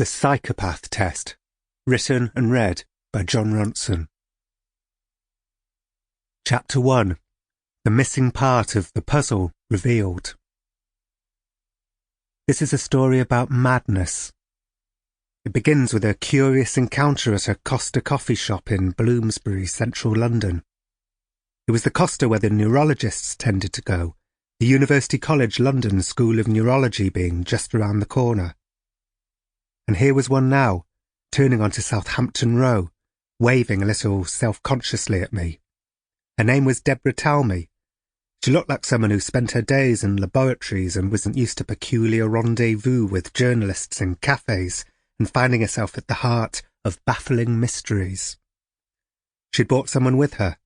The Psychopath Test, written and read by Jon Ronson. Chapter 1. The missing part of the puzzle revealed. This is a story about madness. It begins with a curious encounter at a Costa coffee shop in Bloomsbury, central London. It was the Costa where the neurologists tended to go, the University College London School of Neurology being just around the corner. And here was one now, turning onto Southampton Row, waving a little self-consciously at me. Her name was Deborah Talmy. She looked like someone who spent her days in laboratories and wasn't used to peculiar rendezvous with journalists in cafes and finding herself at the heart of baffling mysteries. She'd brought someone with her.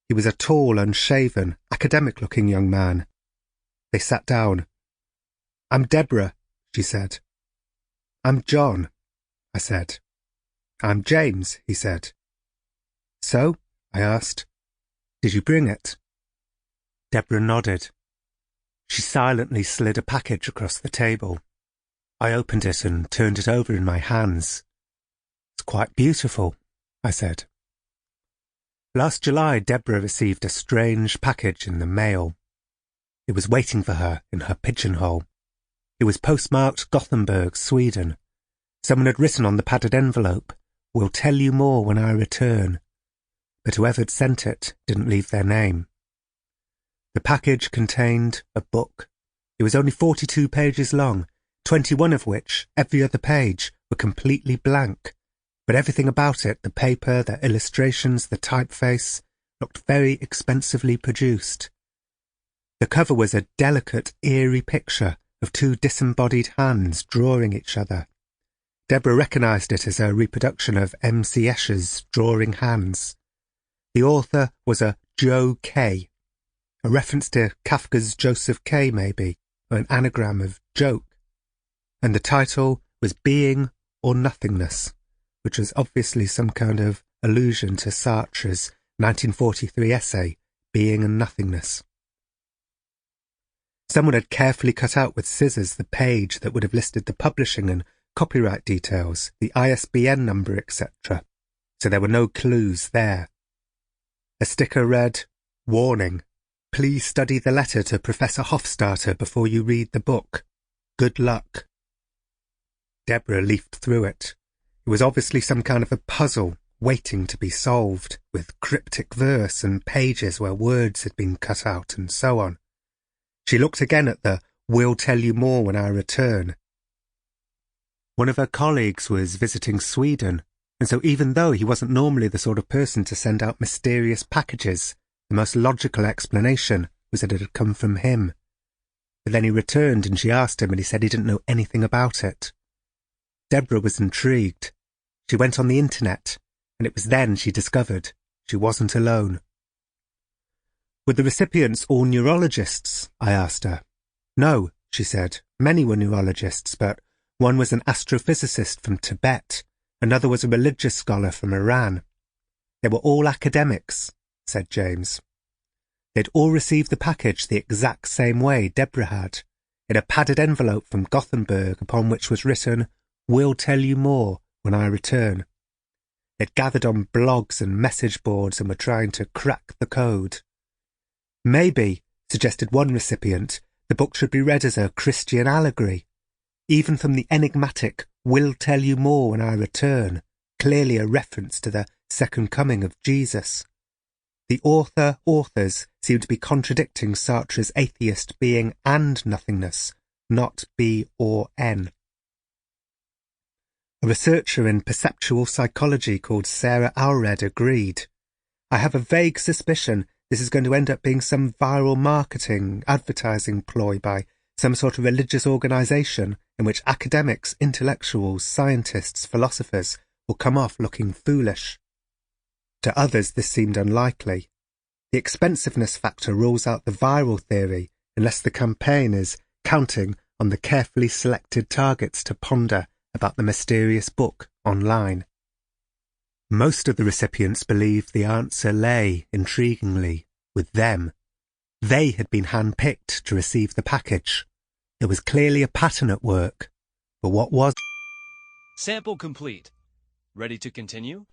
He was a tall, unshaven, academic-looking young man. They sat down. "I'm Deborah," she said. "I'm John," I said. "I'm James," he said. "So?" I asked. "Did you bring it?" Deborah nodded. She silently slid a package across the table. I opened it and turned it over in my hands. "It's quite beautiful," I said. Last July, Deborah received a strange package in the mail. It was waiting for her in her pigeonhole. It was postmarked Gothenburg, Sweden. Someone had written on the padded envelope, "We'll tell you more when I return." But whoever'd sent it didn't leave their name. The package contained a book. It was only 42 pages long, 21 of which, every other page, were completely blank. But everything about it, the paper, the illustrations, the typeface, looked very expensively produced. The cover was a delicate, eerie picture of two disembodied hands drawing each other. Deborah recognised it as a reproduction of M.C. Escher's Drawing Hands. The author was a Joe K., a reference to Kafka's Joseph K., maybe, or an anagram of joke. And the title was Being or Nothingness, which was obviously some kind of allusion to Sartre's 1943 essay, Being and Nothingness. Someone had carefully cut out with scissors the page that would have listed the publishing and copyright details, the ISBN number, etc., so there were no clues there. A sticker read, "Warning. Please study the letter to Professor Hofstadter before you read the book. Good luck." Deborah leafed through it. It was obviously some kind of a puzzle waiting to be solved, with cryptic verse and pages where words had been cut out and so on. She looked again at the "We'll tell you more when I return." One of her colleagues was visiting Sweden, and so even though he wasn't normally the sort of person to send out mysterious packages, the most logical explanation was that it had come from him. But then he returned and she asked him and he said he didn't know anything about it. Deborah was intrigued. She went on the internet, and it was then she discovered she wasn't alone. "Were the recipients all neurologists?" I asked her. "No," she said. "Many were neurologists, but one was an astrophysicist from Tibet, another was a religious scholar from Iran. They were all academics," said James. They'd all received the package the exact same way Deborah had, in a padded envelope from Gothenburg upon which was written, "We'll tell you more when I return." They'd gathered on blogs and message boards and were trying to crack the code. "Maybe," suggested one recipient, "the book should be read as a Christian allegory. Even from the enigmatic, 'We'll tell you more when I return,' clearly a reference to the second coming of Jesus. The authors seem to be contradicting Sartre's atheist being and nothingness, not B or N." A researcher in perceptual psychology called Sarah Alred agreed. "I have a vague suspicion this is going to end up being some viral marketing, advertising ploy by some sort of religious organisation in which academics, intellectuals, scientists, philosophers will come off looking foolish." To others this seemed unlikely. The expensiveness factor rules out the viral theory unless the campaign is counting on the carefully selected targets to ponder about the mysterious book online. Most of the recipients believed the answer lay, intriguingly, with them. They had been handpicked to receive the package. There was clearly a pattern at work, but what was Sample complete. Ready to continue?